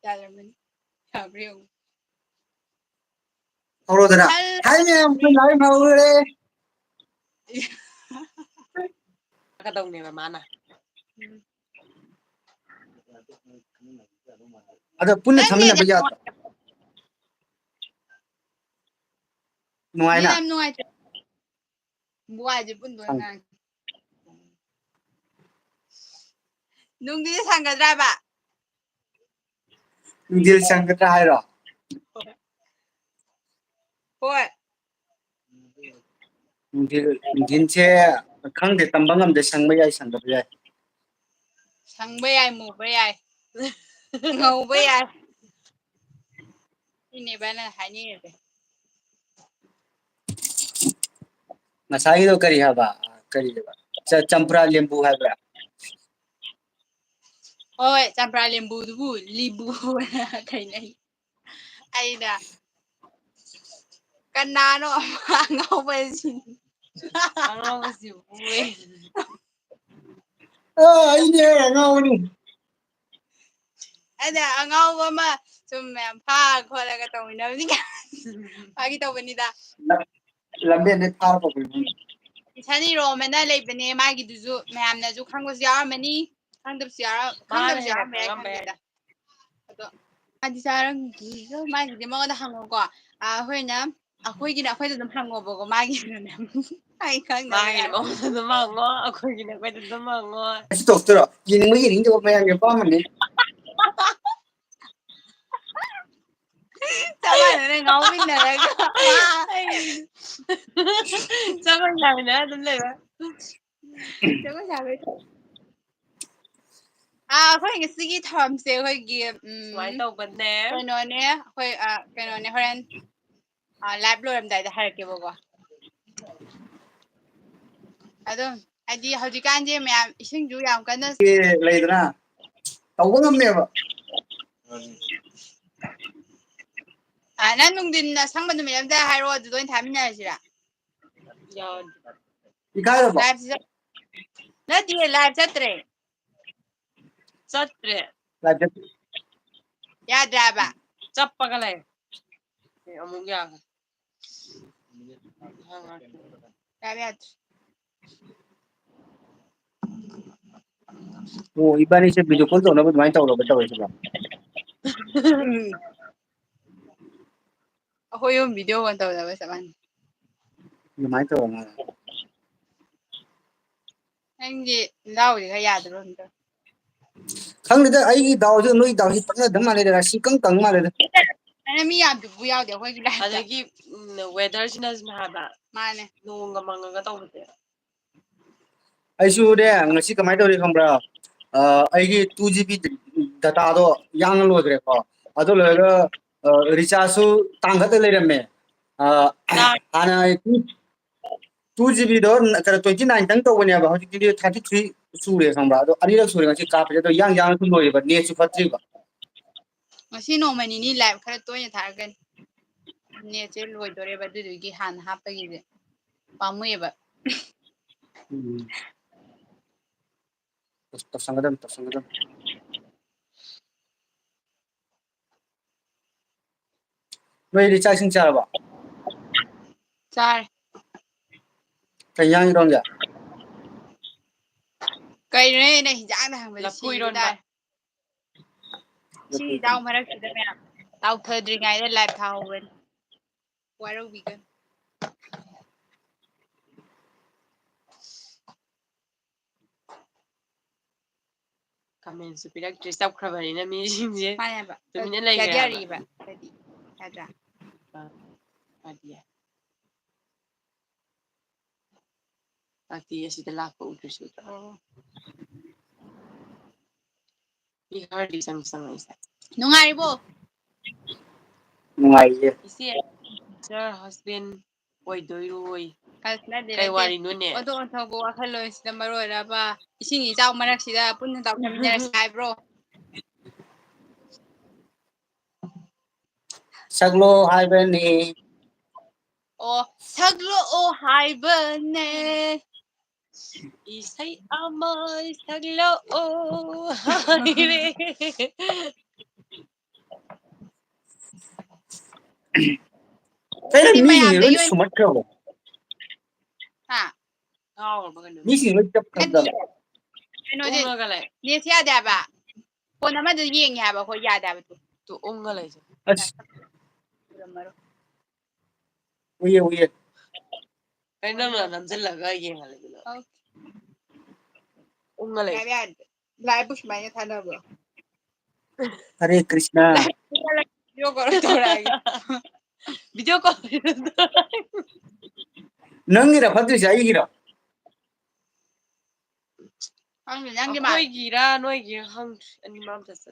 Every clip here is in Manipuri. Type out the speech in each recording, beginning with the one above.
Yaman. Gabriel. Hold on. Hi, ma'am. Good night, Maure. Cái đồng này mà mana. Ada punna thamina ba ya. Nuai na. Nam nuai. Buai je pun doang ngang. Nung di sanggadra ba? Dil sanggadra hai ro. Hoi. Dil che khang de tambang am de sang ba ya sang ba ya. Sang ba ai mu ba ai. Ngầu ba ai. Ini ba na hai ni de. Masai do kari ha ba. Kari ba. Champra lembu hai ba. Hoi, champra lembu du libu thai nei. Ai da. Kanano ngầu ba sin. Ngầu ba si buwe. Ai ne ngau ni. Ada ngầu ba ma sum mem pha khola ka tong na ni. Pagi tong ni da. Lambe ne phar ba bu. Sani ro mena lei bane ma gi duzu mem na ju khang was yar mani khang dab yar khang dab yar me khang da. Ado adi sarang gi go ma gi ma da hang ko a hoi na a hoi gi na hoi da dum hang go go ma gi na. Ai khang na. Ma gi mo da ma ngo a khoi gi na khoi da ma ngo. Asi doctor yin mo yin jo ma ya pa ma ni. Sama na ngau bin na la ga. Sao con làm nữa đúng rồi ba. Đâu có sao vậy. À, khoi cái sigi thom se khoi gi Mai tàu bên nè. Cái nó nè, khoi cái nó nè horen lab lo ram dai da har ke bogo. Ado adi hoji kan je me ising ju yam kan na Leidana. Tawba ngam me ba. nan nung din na sang ban me yam da har ro du doin tham nya sira. Yo. Ikai ba. Live na di live chatre. Chatre. La de. Ya da ba. Chappa ka lai. Among yang. Ya ya. Oh, ibani se video call to na ba mai taw ro ba taw se ba. Khoi yum video kan taw da ba saman. Ni mai taw na. Anh gì lau thì cái ya được rồi. Khang de ai gi daw ju noi daw hi pakna dam ma le da si kang ma le da. Anh mi ya du bu ya de khoi gi la. Adagi weather sina ha ba. Mane. Nung ga mang ga taw de. Ai su de ngasi kamai taw ri khang bra. Ai gi 2GB data do yang lo dre ko. Ado le ga recharge su tang ga de le ram me. Ana 2GB do 29 tang to ne ba ho ji 33 su le khang ba do ani ra su le ngasi ka pa do yang su lo ba ne su phatri ba. Ngasi no mani ni live khara toy thar gan. Ne che loi dore ba du gi han ha pa gi de. Pamui ba. Tersangadam. Noi recharge sing chara ba. Char. Kai yang rong ja. Kai ne ne jang da hang ba La si pui ron da. ba. Si dau marak si da me. Dau thadri ngai da live thao wen. Waro bi gan. Comment su pirak tre sab khabani na mi jinje. Mane ba. Tu min lai Ya ga. dia ri ba. Tadi. Ada. Adia. Ati si de la ko utru. Ni hardi sang isa. Nungari bo. Ngai ye. Isi sir husband oi doi roi. Kalsna de. Kai wari no ne. Odo on thago akhalo si da maro ra ba. Ising i jaw marak si da punna daw kamina sai bro. Saglo hai ben ni. Oh, saglo oh hai bane. Isay amay saglo oh hai re. Cái này Thì mi mày gì làm nó đấy sụm mất rồi. hả Mi gì nó chấp cái khăn gì rồi. cái nói gì nè xe đẹp à con nó mà tự nhiên nhà bà khôi nhà đẹp tụ cái này Ui ui. cái nó là nằm trên là cái gì hả lại cái này cái lại push mày thay đâu bro Hare Krishna. video call tôi này video call Nâng cái đó phát triển cái đó. không thì nhang cái nuôi bài gì ra nuôi gì không anh mam thật sự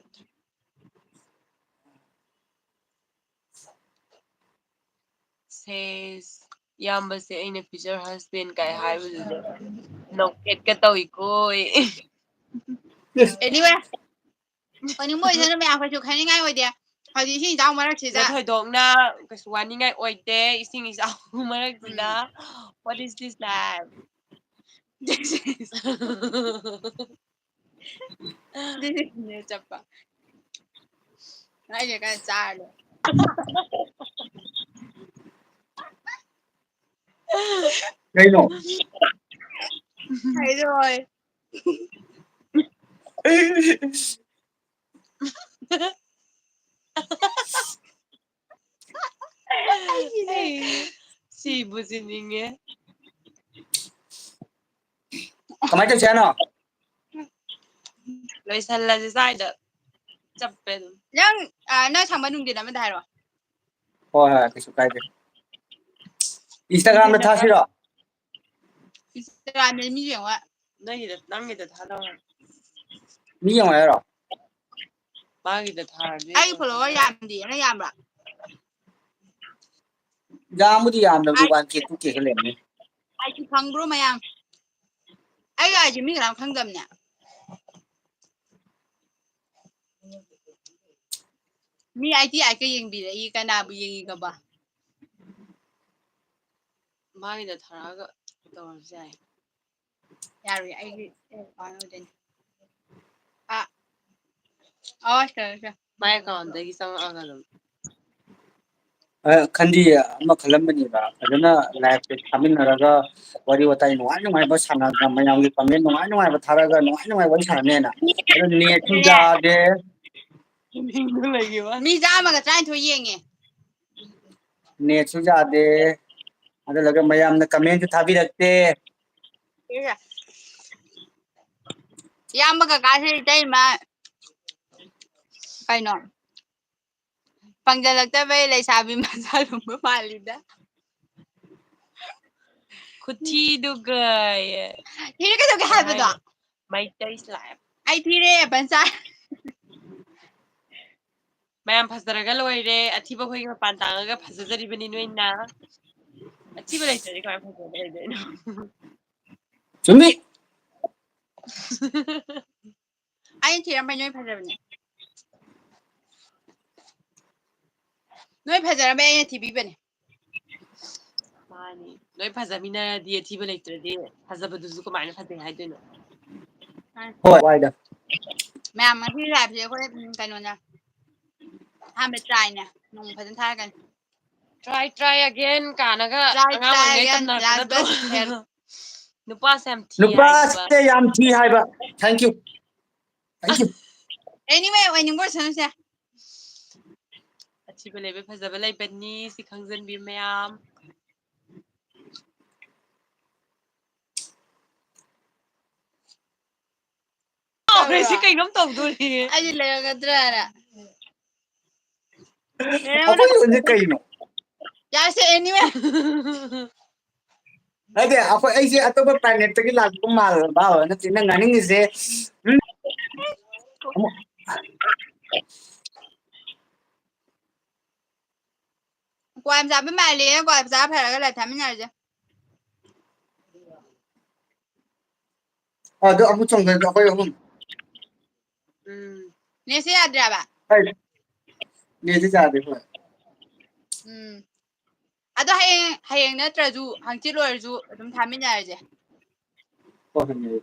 says ꯌꯥꯝꯕꯁꯦ ꯑꯩꯅ future husband ꯀꯥꯏ ꯍꯥꯏꯕꯗꯨꯗ ꯅꯣꯛꯐꯦꯠꯀ ꯇꯧꯏꯀꯣ anyway còn những buổi thế mẹ phải chụp hay ngay rồi đi hồi gì thì tao mà nó chỉ ra ꯊꯣꯏꯗꯣꯛꯅ ꯀꯩꯁꯨ ꯋꯥꯅꯤꯡꯉꯥꯏ ꯑꯣꯏꯗꯦ ꯏꯁꯤꯡ ꯏꯆꯥꯎ ꯃꯔꯛꯁꯤꯗ what is this life this is new chappa lại cái cha rồi Đây nó. thấy rồi Sibu sininge. Kamay cho xe nào. Lối sân là sai được. Chập bên. nhưng nơi thằng bên đường mới thay rồi Thôi cái số cái gì. Instagram là thả gì đó. Instagram mình nhiều ạ Năng gì được thả đâu. Mi yang ai rồi. Ba gì được thả đi. ai follow làm gì nó làm rồi Jam mu di yam da du ban ke tu ke le ni. ai chụp phăng bro mày ai chỉ mình làm khăn dầm nè mi ai tí ai cái gì bị đấy cái nào bị gì cái bà Ba gì được thả cái đồ dài. rồi ai cái con nó đến trời Mai còn đấy xong ăn rồi. Khandi ama khalam bani ba. Adana live pe thamin naraga wari watai no ai no ai ba sana ga mayam gi comment no ai no ai ba tharaga no ai no ai wari sana ne na. Ado ne chu ja de Nó là gì vậy? mi ra mà cái trái thôi gì nghe ne chu ja de. Ado laga mayam na comment thabi rakte. yam cái gì đây mà cái nó bằng giờ लगता है ले साबी मजा लूँगा मालिदा Kutiduga. thì cái hai bữa đó May taste lại. ai thì đấy bạn sao Mayam phasaraga loire athiba khoi ga pantanga ga phasajari bani noina athiba leitari ka phasajari de Chumi. ai thì làm bao nhiêu phải rồi nè nói phải rồi bây giờ thì bị bệnh mani noi phazamina di athiba leitari phazabadu ko mani phate hai doino Hoi wai da. mẹ mà thì làm gì có cái nó nha ham bị trai nè nung phải thân thayกัน try again kanaga anga try ngai again tam na last to best help nupa sam thi Nupa hai ba se yam thi hai ba. Thank you. Thank you. anyway when you go sana se athiba lebe phazaba lai bani si khangjan bir mayam Rồi si kai ngam tong du ri ai đi lấy cái đó nè Apa yun je kai no. ya se anyway Ade apa ai je atoba planet ki lag ko mal ba na tin ngani ni je. qua em ra bên mày liền qua em ra phải là cái này thắm nhau chứ Ado amu chong ga ko yo hum. nè sẽ ra ra bà Ai. Ni je ja de ho. 아도 하행 너트라주 항치로르주 좀 담이냐지 Ko ni.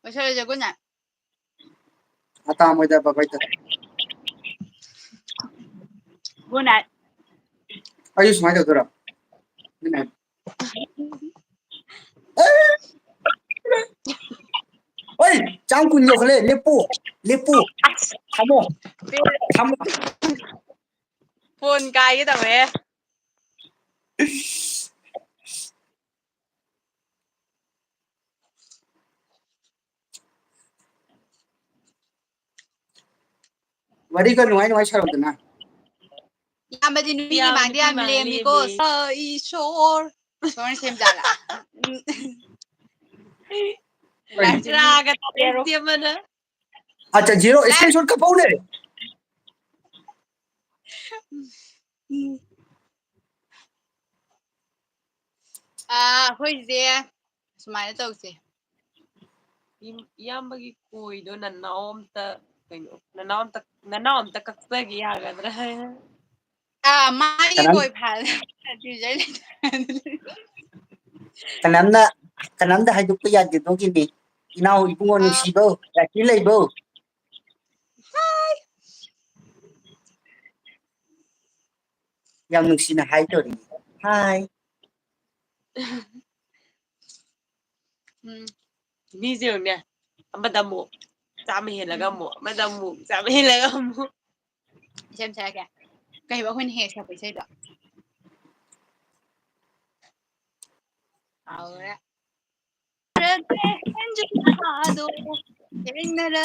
어셔저구나 Ata mo da ba ba ta. Good night. ꯑꯩꯁꯨ ꯁꯨꯃꯥꯏꯅ ꯇꯧꯗꯣꯏꯔꯣ ꯍꯣꯏ ꯆꯥꯡ ꯀꯨꯟ ꯌꯧꯈꯠꯂꯦ ꯂꯦꯞꯄꯨ ꯊꯝꯃꯣ ꯐꯣꯟ ꯀꯥꯏꯒꯦ ꯇꯧꯋꯦ ꯋꯥꯔꯤ ꯈꯔ ꯅꯨꯡꯉꯥꯏ ꯁꯥꯔꯛꯎꯗꯅ ꯌꯥꯝꯕꯗꯤ ꯅꯨꯄꯤꯒꯤ ꯃꯥꯡꯗ ꯌꯥꯝ ꯂꯦꯝꯃꯤꯀꯣ ꯏꯁꯣꯔ ꯏꯁꯣꯔꯅ ꯁꯦꯝꯖꯥꯠꯂ ꯔꯥꯒ ꯇꯦꯁꯇꯤ ꯑꯃꯅ अच्छा जीरो स्क्रीनशॉट का पाउने ꯑꯩꯈꯣꯏꯁꯦ ꯁꯨꯃꯥꯏꯅ ꯇꯧꯁꯦ ꯏꯌꯥꯝꯕꯒꯤ ꯀꯣꯏꯗꯣ ꯅꯅꯥꯎ ꯑꯝꯇ ꯀꯛꯆꯒꯦ ꯌꯥꯒꯗ꯭ꯔꯥ मारी कोई फाल कनामदा हाइदुक्पा यादेदोगिनी इनाउ इबुंगो नुसिबो राखि लैबो याम नुसिना हाय तोरी हाय ꯃꯤꯁꯦ ꯑꯃꯗ ꯑꯃꯨꯛ ꯆꯥꯝꯃ ꯍꯦꯜꯂꯒ ꯑꯃꯨꯛ ꯑꯃꯗ ꯑꯃꯨꯛ ꯆꯥꯝꯃ ꯍꯦꯜꯂꯒ ꯑꯃꯨꯛ ꯏꯁꯩ ꯁꯛꯑꯒꯦ ꯀꯩꯕ ꯑꯩꯈꯣꯏꯅ ꯍꯦꯛ ꯁꯛꯄ ꯏꯁꯩꯗꯣ ꯍꯥꯎꯔꯦ ꯊꯦꯡꯅꯔꯦ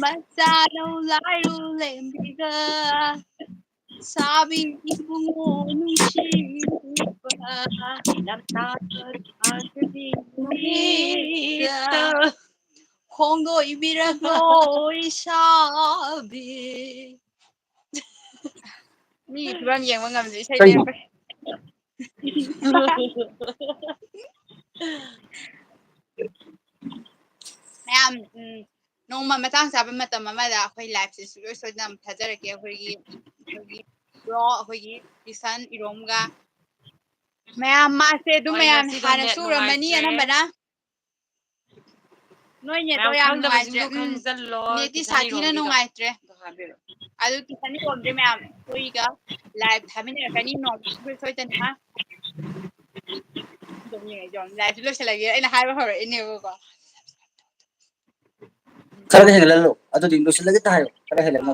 ꯃꯆꯥ ꯅꯧ ꯂꯥꯏꯔꯨ ꯂꯦꯝꯕꯤꯒ ꯁꯥꯕꯤ ꯏꯕꯨꯡꯉꯣ ꯅꯨꯡꯁꯤꯕ ꯍꯣꯡꯗꯣꯛꯏꯕꯤꯔꯛꯂꯣ ꯏꯁꯥꯕꯤ ꯃꯤ ꯐꯤꯕꯝ ꯌꯦꯡꯕ ꯉꯝꯗꯦ ꯏꯁꯩ ꯂꯦꯞꯄꯦ ꯃꯌꯥꯝ ꯅꯣꯡꯃ ꯃꯇꯥꯡ ꯆꯥꯕ ꯃꯇꯝ ꯑꯃꯗ ꯑꯩꯈꯣꯏ ꯂꯥꯏꯐꯁꯦ ꯁꯨꯡꯁꯣꯏ ꯁꯣꯏꯗꯅ ꯊꯥꯖꯔꯛꯀꯦ ꯑꯩꯈꯣꯏꯒꯤ ꯕ꯭ꯔꯣ ꯑꯩꯈꯣꯏꯒꯤ ꯏꯁꯟ ꯏꯔꯣꯝꯒ ꯃꯌꯥꯝ ꯃꯥꯁꯦ ꯑꯗꯨꯝ ꯃꯌꯥꯝ ꯍꯥꯟꯅ ꯁꯨꯔꯝꯃꯅꯤ ꯑꯅꯝꯕꯅ ꯅꯣꯏ ꯅꯦꯠꯇꯣ ꯌꯥꯝ ꯅꯨꯡꯉꯥꯏꯇ꯭ꯔꯦ ꯅꯦꯠꯇꯤ ꯁꯥꯊꯤꯅ ꯅꯨꯡꯉꯥꯏꯇ꯭ꯔꯦ ꯑꯗꯨ ꯏꯁꯟ ꯏꯔꯣꯝꯁꯦ ꯃꯌꯥꯝ ꯑꯩꯈꯣꯏꯒ ꯂꯥꯏꯚ ꯊꯥꯃꯤꯟꯅꯔꯛꯀꯅꯤ ꯅꯣꯡꯃ ꯁꯨꯡꯁꯣꯏ ꯁꯣꯏꯗꯅ ꯂꯥꯏꯚꯁꯨ ꯂꯣꯏꯁꯤꯜꯂꯒꯦ ꯑꯩꯅ ꯍꯥꯏꯕ ꯍꯧꯔꯛꯏꯅꯦꯕꯀꯣ खरद हेललो अदुदि लोसिलगे तायो खरा हेलनबा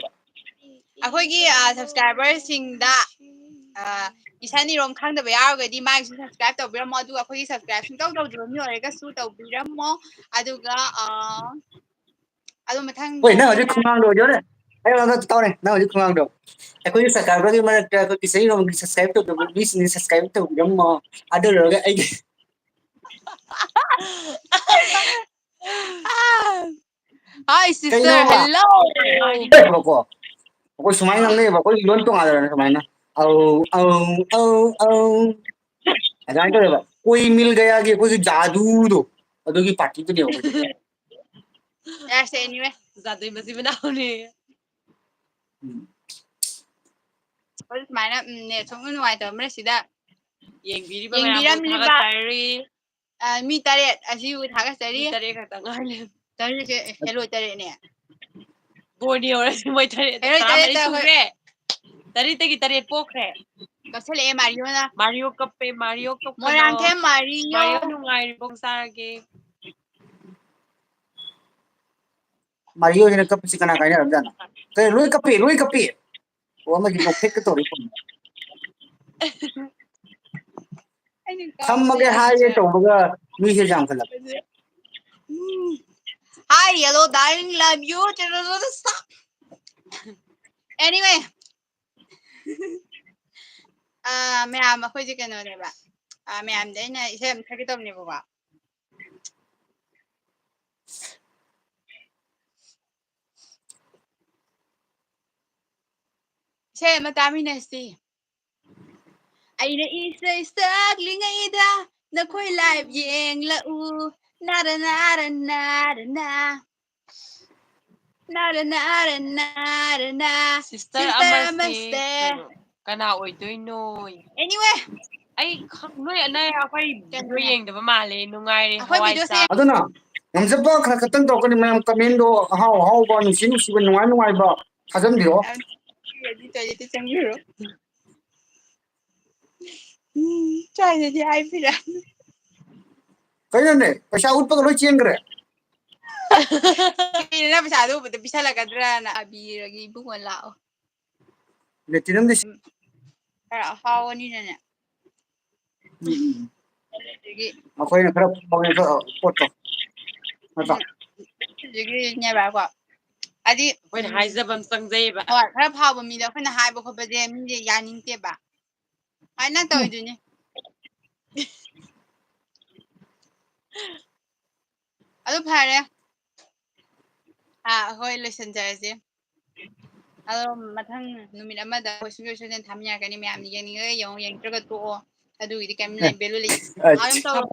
ꯑꯩꯈꯣꯏꯒꯤ ꯁꯕꯁꯀ꯭ꯔꯥꯏꯕꯔꯁꯤꯡꯗ ꯏꯁꯟ ꯏꯔꯣꯝ ꯈꯪꯗꯕ ꯌꯥꯎꯔꯒꯗꯤ ꯃꯥꯒꯤꯁꯨ ꯁꯕꯁꯀ꯭ꯔꯥꯏꯕ ꯇꯧꯕꯤꯔꯝꯃꯣ ꯑꯗꯨꯒ ꯑꯩꯈꯣꯏꯒꯤ ꯁꯕꯁꯀ꯭ꯔꯥꯏꯕ ꯁꯨꯡꯇꯧ ꯇꯧꯗ꯭ꯔꯤꯕ ꯃꯤ ꯑꯣꯏꯔꯒꯁꯨ ꯇꯧꯕꯤꯔꯝꯃꯣ ꯑꯗꯨꯒ ꯑꯗꯨ ꯃꯊꯪ ओइ ना हजि ꯅꯣꯡꯃꯅ खुमांग दो जोरे अय वाला तावने ना हजि खुमांग दो अखोई सब्सक्राइबर की मरक अखोई सही रोम की सब्सक्राइब तो बीस ने सब्सक्राइब तो यम अदर रोगे अय Hi sister, कइनोबा hello. बको अखोई सुमाई नंगने बको लोन तो आदर सुमाइना औ अजान तो बा कोई मिल गया कि कोई जादू दो अदुगी पार्टी तो देओ Yes, anyway. जादुई मसी बनाउने Hoy sumana net sung nuwaitaba sida ꯌꯦꯡꯕꯤꯔꯤꯕ ꯃꯌꯥꯝꯕꯨ ꯊꯥꯒꯠꯆꯔꯤ mi taret asibu thagatsari ꯇꯔꯦꯠ ꯈꯛꯇ ꯉꯥꯏꯔꯦ tarese hello taretne ꯕꯣꯔꯗ ꯌꯧꯔꯁꯤ ꯃꯣꯏ hello ꯇꯔꯥꯃꯔꯤ tareta ꯁꯨꯈ꯭ꯔꯦ ꯇꯔꯦꯠꯇꯒꯤ ꯇꯔꯦꯠ ꯄꯣꯛꯈ꯭ꯔꯦ kasale mariona ꯃꯥꯔꯤꯌꯣ ꯀꯞꯄꯦ ꯃꯥꯔꯤꯌꯣ ꯀꯞꯀꯅꯣ moranthe mario ꯃꯥꯔꯤꯌꯣ ꯅꯨꯡꯉꯥꯏꯔꯤꯕꯣ ꯆꯥꯔꯒꯦ Mario hina kap si kana kaya ramjana kay loi kapi o ma gi no fek to ri thammage haye to buga mi se jam khala Hi hello darling love you stop anyway ꯃꯌꯥꯝ ꯑꯩꯈꯣꯏꯁꯦ ꯀꯩꯅꯣꯅꯦꯕ ꯃꯌꯥꯝꯗ ꯑꯩꯅ ꯏꯁꯩ ꯑꯃ ꯁꯛꯀꯦ ꯇꯧꯕꯅꯦꯕꯀꯣ 이제 ꯇꯥꯃꯤꯟꯅꯁꯤ ꯑꯩꯅ 이제 ꯁꯛꯂꯤꯉꯩꯗ ꯅꯈꯣꯏ ꯂꯥꯏꯚ ꯌꯦꯡꯂꯛꯎ 나라 나라 나라 나라 나라 나라 나 ꯁꯤꯁꯇꯔ ꯑꯃꯁꯦ ꯀꯅꯥ ꯑꯣꯏꯗꯣꯏꯅꯣ anyway ꯑꯩ ꯅꯣꯏ ꯑꯩꯈꯣꯏ ꯚꯤꯗꯤꯑꯣ ꯌꯦꯡꯗꯕ ꯃꯥꯜꯂꯦ ꯅꯨꯡꯉꯥꯏꯔꯦ ꯑꯩꯈꯣꯏ ꯍꯋꯥꯏ ꯚꯤꯗꯤꯑꯣꯁꯦ ꯆꯥꯛ aduna ngamjaba khara khatan to kani mayam kamendo hau ba nusi nusi ba nuai nuai ba thajam diro ꯇꯣꯏꯂꯦꯠꯇ ꯆꯪꯕꯤꯔꯣ ꯆꯥꯏꯗꯗꯤ ꯍꯥꯏꯕꯤꯔ ꯀꯩꯅꯣꯅꯦ ꯄꯩꯁꯥ ꯎꯠꯄꯒ ꯂꯣꯏ ꯆꯦꯟꯈ꯭ꯔꯦ ꯀꯩꯅꯣ ꯄꯩꯁꯥꯗꯨ ꯎꯕꯗ ꯄꯤꯁꯜꯂꯛꯀꯗ꯭ꯔꯅ ꯑꯕꯤꯔꯒꯤ ꯏꯕꯨꯡꯉꯣ ꯂꯥꯛꯑꯣ ꯂꯦꯇꯤꯅꯝꯗꯤꯈꯔ ꯑꯍꯥꯎꯕꯅꯤꯅꯅꯦ ꯑꯗꯒꯤ ꯑꯩꯈꯣꯏꯅ ꯈꯔ ꯄꯣꯠꯇꯣ ꯅꯠꯇ꯭ꯔꯣ ꯑꯗꯒꯤꯅꯦꯕꯀꯣ ꯍꯥꯏꯗꯤ ꯑꯩꯈꯣꯏꯅ ꯍꯥꯏꯖꯕ ꯑꯃ ꯆꯪꯖꯩꯌꯦꯕ ꯍꯣꯏ ꯈꯔ ꯐꯥꯎꯕ ꯃꯤꯗ ꯑꯩꯈꯣꯏꯅ ꯍꯥꯏꯕ ꯈꯣꯠꯄꯁꯦ ꯃꯤꯁꯦ ꯌꯥꯅꯤꯡꯗꯦꯕ ꯍꯥꯏꯅ ꯇꯧꯔꯤꯗꯨꯅꯤ ꯑꯗꯨ ꯐꯔꯦ ꯍꯣꯏ ꯂꯣꯏꯁꯤꯟꯖꯔꯁꯦ ꯑꯗꯣ ꯃꯊꯪ ꯅꯨꯃꯤꯠ ꯑꯃꯗ ꯑꯩꯈꯣꯏ ꯁꯨꯡꯁꯣꯏ ꯁꯣꯏꯗꯅ ꯊꯥꯃꯤꯟꯅꯔꯛꯀꯅꯤ ꯃꯌꯥꯝꯅ ꯌꯦꯡꯅꯤꯡꯉꯒ ꯌꯦꯡꯉꯣ ꯌꯦꯡꯅꯤꯡꯗ꯭ꯔꯒ ꯇꯣꯛꯑꯣ ꯑꯗꯨꯒꯤꯗꯤ ꯀꯩꯝ ꯚꯦꯂꯨ ꯂꯩꯇꯦ ꯑꯗꯨꯝ ꯇꯧꯔꯣ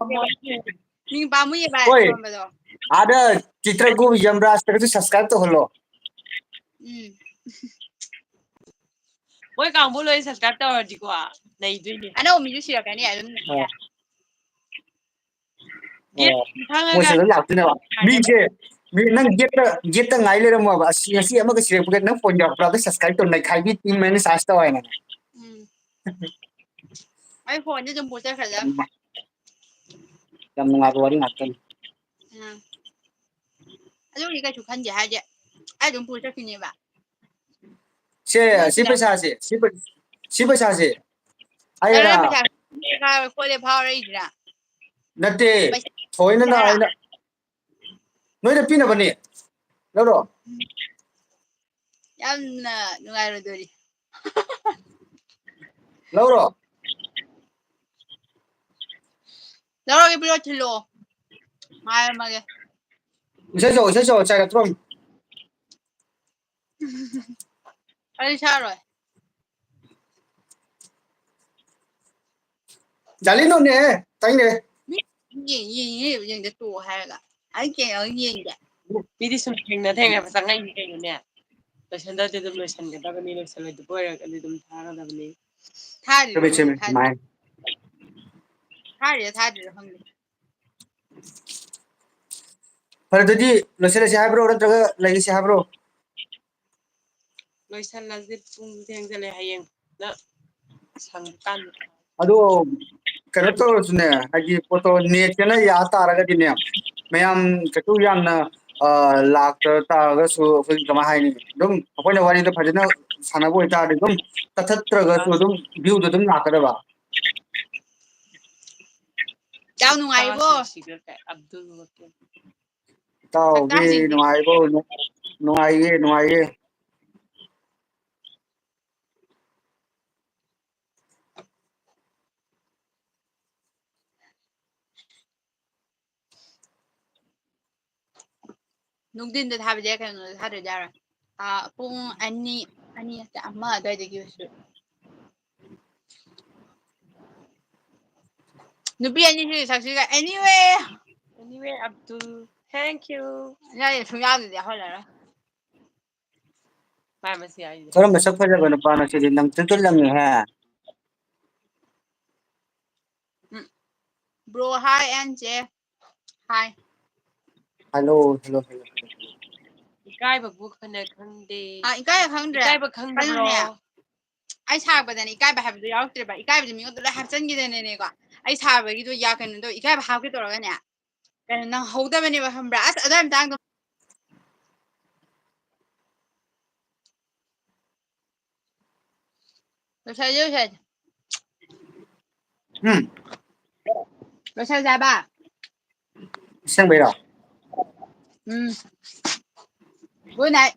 ꯃꯤ ꯄꯥꯝꯃꯨꯏꯌꯦꯕ ꯍꯣꯏ ꯁꯣꯟꯕꯗꯣ ꯑꯥꯗ ꯆꯤꯇ꯭ꯔꯒꯨ ꯌꯝꯔꯥꯖꯇꯒꯁꯨ ꯁꯕꯁꯀ꯭ꯔꯥꯏꯕ ꯇꯧꯍꯜꯂꯣ ꯃꯣꯏ ꯀꯥꯡꯕꯨ ꯂꯣꯏ ꯁꯕꯁꯀ꯭ꯔꯥꯏꯕ ꯇꯧꯔꯗꯤꯀꯣ ꯅꯩꯗꯣꯏꯅꯦ ꯑꯅꯧꯕ ꯃꯤꯁꯨ ꯁꯤꯔꯛꯀꯅꯤ ꯑꯗꯨꯝ ꯒꯦꯠ ꯑꯣ ꯈꯪꯉꯒ ꯃꯣꯏꯁꯨ ꯑꯗꯨꯝ ꯂꯥꯛꯇꯣꯏꯅꯦꯕ ꯃꯤꯁꯦ ꯅꯪ ꯒꯦꯠꯇ ꯉꯥꯏ ꯂꯩꯔꯝꯃꯣꯕ ꯑꯁ ꯉꯁꯤ ꯑꯃꯒ ꯁꯤꯔꯛꯄꯒ ꯅꯪ ꯐꯣꯟ ꯌꯧꯔꯛꯄ꯭ꯔꯥ ꯁꯕꯁꯀ꯭ꯔꯥꯏꯕ ꯇꯧ ꯅꯩꯈꯥꯏꯕꯤ ꯇꯤꯝ ꯍꯥꯏꯅ ꯁꯥꯔꯁ ꯇꯧ ꯍꯥꯏꯅ ꯑꯩ ꯐꯣꯟꯁꯦ ꯑꯗꯨꯝ ꯄꯨꯠꯆꯈ꯭ꯔꯗ ꯌꯥꯝ ꯅꯨꯡꯉꯥꯏꯕ ꯋꯥꯔꯤ ꯉꯥꯛꯇꯅꯤ ꯑꯗꯨꯕꯨꯗꯤ ꯀꯩꯁꯨ ꯈꯟꯗꯦ ꯍꯥꯏꯗꯤ ꯑꯩ ꯑꯗꯨꯝ ꯄꯨꯔ ꯆꯠꯈꯤꯅꯦꯕ ꯁꯤ ꯄꯩꯁꯥꯁꯦ ꯁꯤ ꯄꯩꯁꯥꯁꯦ ꯑꯩꯅ ꯅꯪ ꯄꯩꯁꯥ ꯈꯣꯠꯂꯦ ꯐꯥꯎꯔꯛꯏꯁꯤꯔꯥ ꯅꯠꯇꯦ ꯄꯩꯁꯥ ꯊꯑꯣꯏꯅ ꯍꯥꯏꯔꯣ ꯑꯩꯅ ꯅꯣꯏꯗ ꯄꯤꯅꯕꯅꯦ ꯂꯧꯔꯣ ꯌꯥꯝꯅ ꯅꯨꯡꯉꯥꯏꯔꯣꯏꯗꯣꯔꯤ ꯂꯧꯔꯣ ꯂꯧꯔꯒꯦ ꯄꯤꯔꯛꯑꯣ ꯊꯤꯜꯂꯛꯑꯣ ꯉꯥꯏꯔꯝꯃꯒꯦ ꯏꯁꯩ ꯁꯛꯑꯣ ꯆꯥꯛ ꯑꯩ ꯁꯛꯑꯔꯣꯏ ꯇꯥꯅꯤꯡꯗꯦꯍꯦ ꯌꯦꯡꯉꯦ ꯌꯦꯡꯗ ꯇꯣꯛꯑꯣ ꯍꯥꯏꯔꯒ ꯑꯩ ꯀꯩꯗꯧ ꯌꯦꯡꯗꯦ ꯃꯤꯗꯤ ꯁꯨꯝ ꯊꯦꯡꯅ ꯆꯪꯉꯛꯏꯅꯤ ꯀꯩꯅꯣꯅꯦ ꯂꯣꯏꯁꯟꯗ꯭ꯔꯗꯤ ꯑꯗꯨꯝ ꯂꯣꯏꯁꯟꯒꯗꯕꯅꯤ ꯂꯣꯏꯁꯜꯂꯣꯏꯗꯕ ꯑꯣꯏꯔꯒꯗꯤ ꯑꯗꯨꯝ ꯊꯥꯒꯗꯕꯅꯤ ꯊꯥꯔꯤꯔꯣ ꯆꯨꯝꯃꯤ ꯈꯪꯗꯦ ꯆꯨꯝꯃꯤ ꯑꯗꯨꯃꯥꯏꯅ ꯊꯥꯔꯤꯔ ꯊꯥꯗ꯭ꯔꯤꯔ ꯈꯪꯗꯦ ꯐꯔꯦ ꯑꯗꯨꯗꯤ ꯂꯣꯏꯁꯤꯜꯂꯁꯤ ꯍꯥꯏꯕ꯭ꯔꯣ ꯅꯠꯇ꯭ꯔꯒ ꯂꯩꯔꯤꯁꯤ ꯍꯥꯏꯕ꯭ꯔꯣ ꯂꯣꯏꯁꯜꯂꯁꯤ ꯄꯨꯡ ꯊꯦꯡꯖꯜꯂꯦ ꯍꯌꯦꯡꯅ ꯁꯪꯕ ꯀꯥꯟꯗ ꯑꯗꯣ ꯀꯩꯅꯣ ꯇꯧꯔꯁꯨꯅꯦ ꯍꯥꯏꯗꯤ ꯄꯣꯠꯇꯣ ꯅꯦꯠꯀꯅ ꯌꯥ ꯇꯥꯔꯒꯗꯤꯅꯦ ꯃꯌꯥꯝ ꯀꯩꯁꯨ ꯌꯥꯝꯅ ꯂꯥꯛꯇ ꯇꯥꯔꯒꯁꯨ ꯑꯩꯈꯣꯏ ꯀꯃꯥꯏ ꯍꯥꯏꯅꯤ ꯑꯗꯨꯝ ꯑꯩꯈꯣꯏꯅ ꯋꯥꯔꯤꯗꯣ ꯐꯖꯅ ꯁꯥꯟꯅꯕ ꯑꯣꯏꯇꯥꯔꯗꯤ ꯑꯗꯨꯝ ꯇꯠꯊꯠꯇ꯭ꯔꯒꯁꯨ ꯑꯗꯨꯝ ꯚ꯭ꯌꯨꯗꯣ ꯑꯗꯨꯝ ꯂꯥꯛꯀꯗꯕ ꯌꯥꯝ ꯅꯨꯡꯉꯥꯏꯔꯤꯕꯣ ꯏꯇꯥꯎꯗꯤ ꯁꯛꯇꯥꯁꯤꯡꯁꯦ ꯅꯨꯡꯉꯥꯏꯔꯤꯕꯣ ꯅꯨꯡꯉꯥꯏꯔꯤꯌꯦ ꯅꯨꯡꯊꯤꯟꯗ ꯊꯥꯕꯁꯦ ꯀꯩꯅꯣꯗ ꯊꯥꯗ꯭ꯔꯗꯤ ꯌꯥꯔꯣꯏ ꯄꯨꯡ ꯑꯅꯤ ꯑꯃ ꯑꯗꯨꯋꯥꯏꯗꯒꯤ ꯑꯣꯏꯁꯨ ꯅꯨꯄꯤ ꯑꯅꯤꯁꯤ ꯁꯛꯁꯤꯒ ꯑꯦꯅꯤꯋꯦ ꯑꯕꯗꯨꯜ ꯊꯦꯡꯀ꯭ꯌꯨ ꯁꯨꯡ ꯌꯥꯎꯗꯗꯤ ꯌꯥꯎꯍꯜꯂꯔꯣꯏ ꯀꯔꯝꯕ ꯁꯛ ꯐꯖꯕ ꯅꯨꯄꯥꯅꯣ ꯁꯤꯗꯤ ꯂꯪꯇ꯭ꯔꯤꯛꯀ ꯂꯪꯉꯦꯍꯦ ꯕ꯭ꯔꯣ ꯍꯥꯏ ꯑꯦꯟꯖꯦ ꯍꯥꯏ ꯍꯜꯂꯣ ꯏꯀꯥꯏꯕꯕꯨ ꯐꯅ ꯈꯪꯗꯦ ꯏꯀꯥꯏꯕ ꯈꯪꯗ꯭ꯔꯦ ꯏꯀꯥꯏꯕ ꯈꯪꯗꯕ꯭ꯔꯣ ꯀꯩꯅꯣꯅꯦ ꯑꯩ ꯁꯥꯔꯛꯄꯗꯅꯦ ꯏꯀꯥꯏꯕ ꯍꯥꯏꯕꯗꯨ ꯌꯥꯎꯔꯛꯇ꯭ꯔꯦꯕ ꯏꯀꯥꯏꯕꯗꯤ ꯃꯤꯉꯣꯟꯗ ꯂꯣꯏ ꯍꯥꯞꯆꯤꯟꯈꯤꯗꯅꯅꯦꯀꯣ ꯑꯩ ꯁꯥꯕꯒꯤꯗꯣ ꯀꯩꯅꯣꯗꯣ ꯏꯀꯥꯏꯕ ꯍꯥꯞꯀꯦ ꯇꯧꯔꯒꯅꯦ ꯀꯩꯅꯣ ꯅꯪꯍꯧꯗꯕꯅꯦꯕ ꯈꯪꯕ꯭ꯔꯥ ꯑꯁ ꯑꯗꯨꯋꯥꯏ ꯃꯇꯥꯡꯗꯣ ꯂꯣꯏꯁꯜꯂꯁꯦ ꯂꯣꯏꯁꯜꯁꯦ ꯍꯥꯏꯕ ꯑꯁꯦꯡꯕꯩꯔꯣ ꯒꯨꯗ ꯅꯥꯏꯠ